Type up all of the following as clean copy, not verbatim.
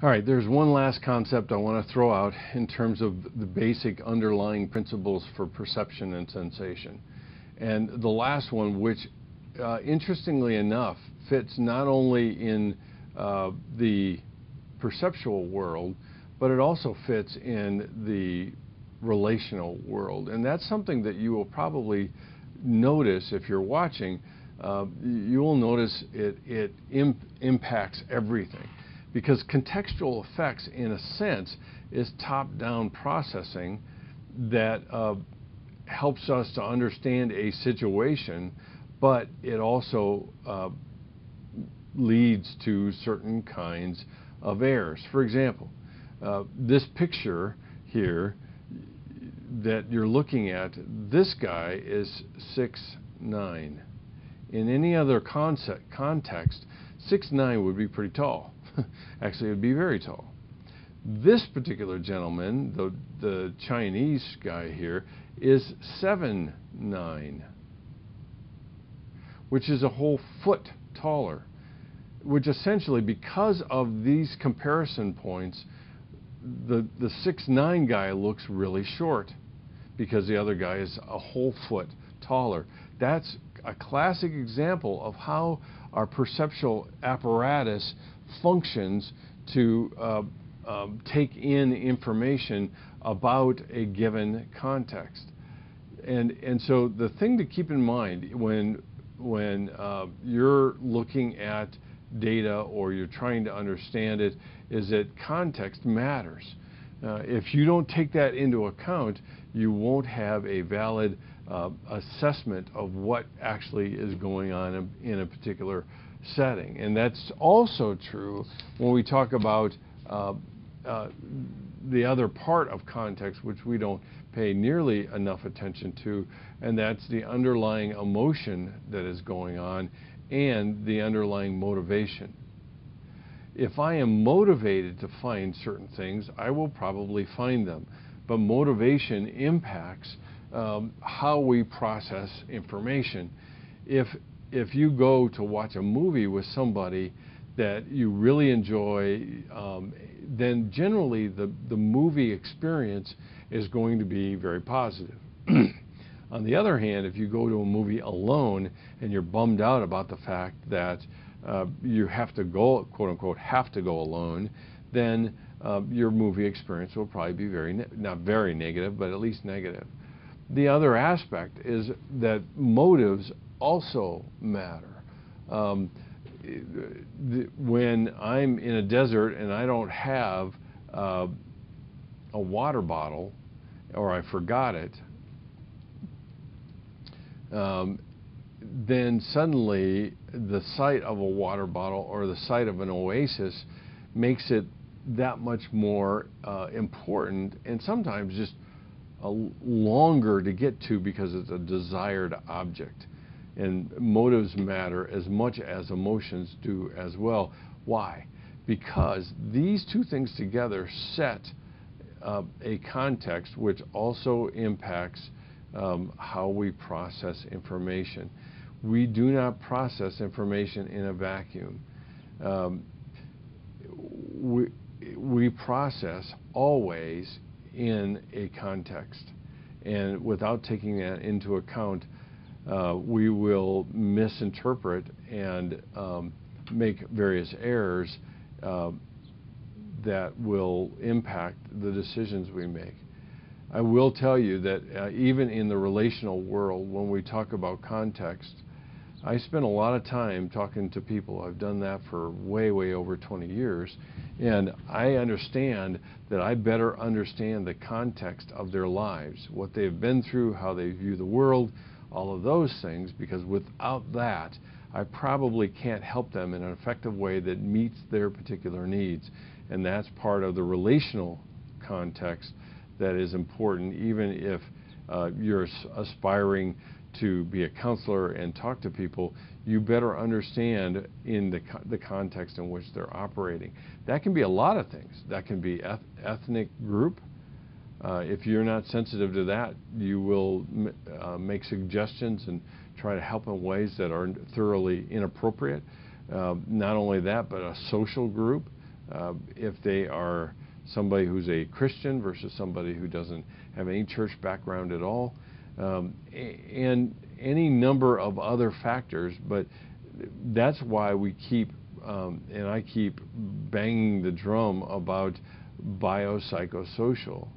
All right, there's one last concept I want to throw out in terms of the basic underlying principles for perception and sensation. And the last one, which interestingly enough fits not only in the perceptual world, but it also fits in the relational world. And that's something that you will probably notice if you're watching. You will notice it impacts everything. Because contextual effects, in a sense, is top-down processing that helps us to understand a situation, but it also leads to certain kinds of errors. For example, this picture here that you're looking at, this guy is 6'9". In any other context, 6'9" would be pretty tall. Actually, it would be very tall. This particular gentleman, the Chinese guy here, is 7'9", which is a whole foot taller, which essentially, because of these comparison points, the 6'9" guy looks really short because the other guy is a whole foot taller. That's a classic example of how our perceptual apparatus functions to take in information about a given context. And so the thing to keep in mind when you're looking at data or you're trying to understand it is that context matters. If you don't take that into account, you won't have a valid assessment of what actually is going on in a particular setting. And that's also true when we talk about the other part of context, which we don't pay nearly enough attention to, and that's the underlying emotion that is going on and the underlying motivation. If I am motivated to find certain things, I will probably find them. But motivation impacts how we process information. If you go to watch a movie with somebody that you really enjoy, then generally the movie experience is going to be very positive. On the other hand, if you go to a movie alone and you're bummed out about the fact that you have to go, quote unquote, have to go alone, then your movie experience will probably be not very negative, but at least negative. The other aspect is that motives also matter. When I'm in a desert and I don't have a water bottle, or I forgot it, then suddenly the sight of a water bottle or the sight of an oasis makes it that much more important, and sometimes just longer to get to because it's a desired object. And motives matter as much as emotions do as well. Why? Because these two things together set a context which also impacts how we process information. We do not process information in a vacuum. We process always in a context, and without taking that into account, we will misinterpret and make various errors that will impact the decisions we make. I will tell you that even in the relational world, when we talk about context, I spend a lot of time talking to people. I've done that for way over 20 years, and I understand that I better understand the context of their lives, what they've been through, how they view the world, all of those things, because without that, I probably can't help them in an effective way that meets their particular needs. And that's part of the relational context that is important, even if you're aspiring to be a counselor and talk to people. You better understand in the context in which they're operating. That can be a lot of things. That can be ethnic group. If you're not sensitive to that, you will make suggestions and try to help in ways that are thoroughly inappropriate. Not only that, but a social group. if they are somebody who's a Christian versus somebody who doesn't have any church background at all, and any number of other factors. But that's why we keep, and I keep banging the drum about biopsychosocial,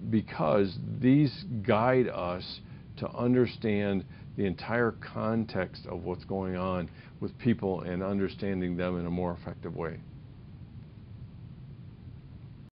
because these guide us to understand the entire context of what's going on with people and understanding them in a more effective way.